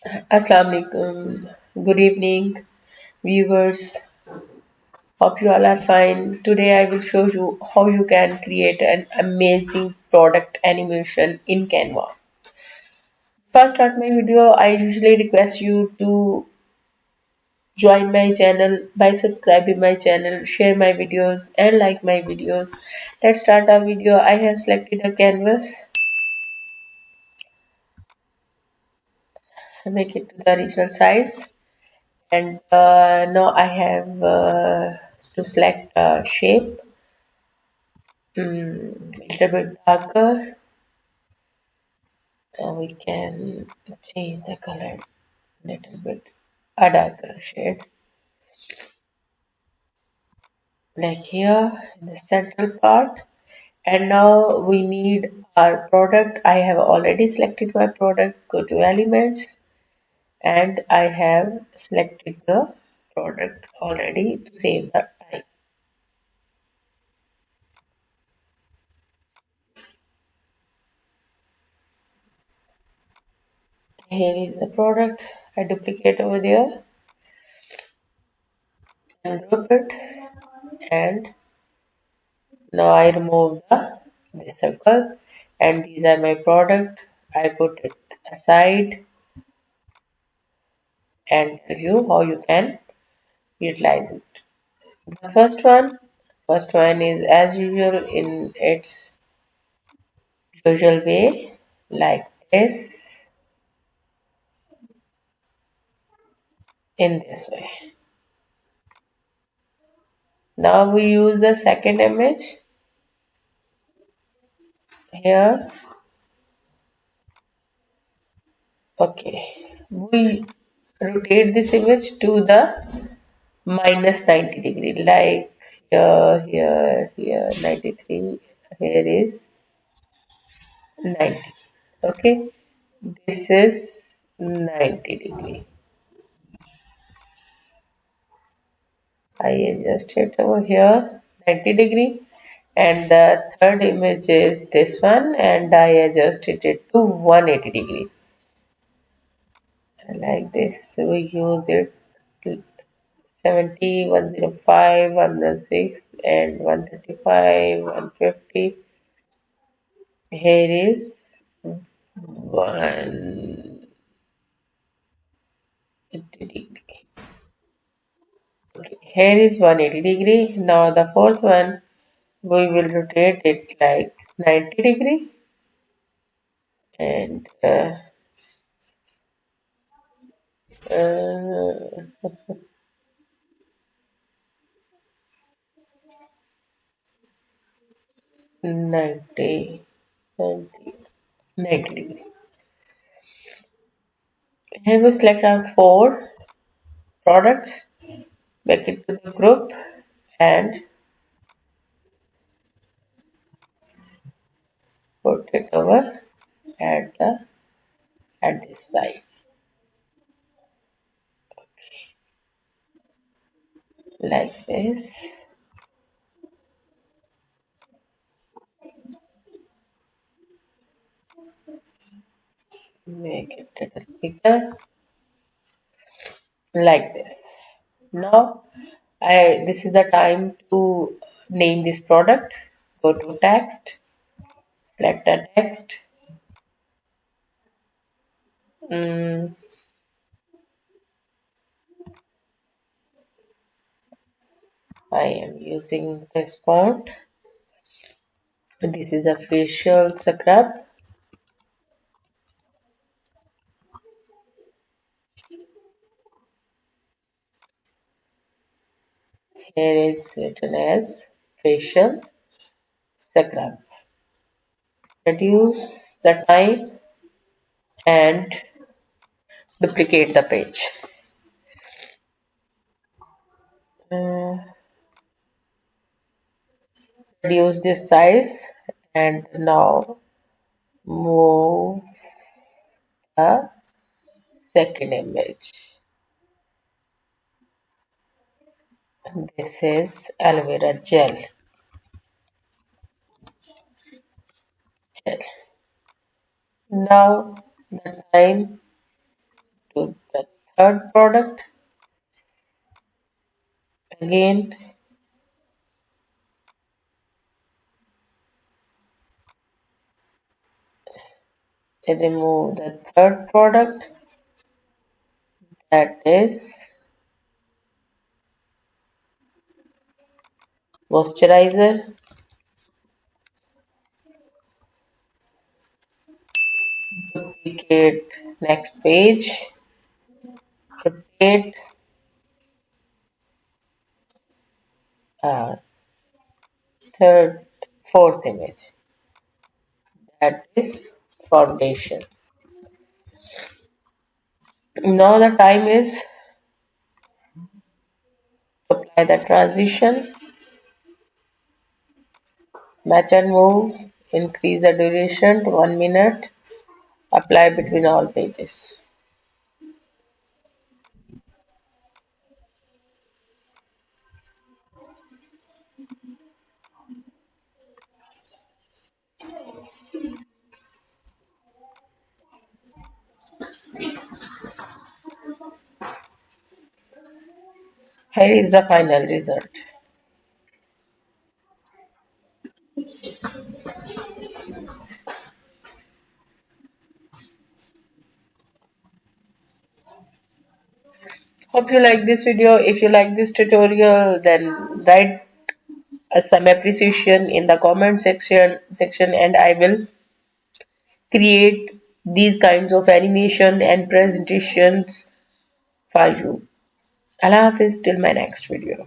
Assalamu alaikum. Good evening, viewers. Hope you all are fine. Today I will show you how you can create an amazing product animation in Canva. First, start my video. I usually request you to join my channel by subscribing my channel, share my videos, and like my videos. Let's start our video. I have selected a canvas. Make it to the original size. And now I have to select a shape, little bit darker. We can change the color little bit, a darker shade, like here in the central part. And now we need our product. I have already selected my product. Go to elements, and I have selected the product already to save the time. Here is the product. I duplicate over there and group it, and now I remove the circle, and these are my product. I put it aside and tell you how you can utilize it. The first one is as usual in its usual way, like this, in this way. Now we use the second image here. Okay, we rotate this image to the minus 90 degree, like here 93, here is 90. Okay, this is 90 degree. I adjust it over here 90 degree, and the third image is this one, and I adjusted it to 180 degree, like this. We use it 70, 105, 106, and 135, 150. Here is 180 degree. Okay, here is 180 degree. Now the fourth one, we will rotate it like 90 degree, and uh, 90, 90, 90 degree. Here we select our four products, make it to the group, and put it over at the at this side, like this. Make it a little bigger, like this. Now this is the time to name this product. Go to text, select the text. Mm, I am using this font. This is a facial scrub. Here is written as facial scrub. Reduce the time and duplicate the page. Uh, Reduce this size, and now move the second image. This is aloe vera gel. Now the time to the third product. Again, remove the third product, that is moisturizer. Duplicate next page, rotate, uh, third, fourth image, that is foundation. Now the time is to apply the transition, match and move, increase the duration to 1 minute, apply between all pages. Here is the final result. Hope you like this video. If you like this tutorial, then write some appreciation in the comment section, and I will create these kinds of animation and presentations for you. Allah Hafiz till my next video.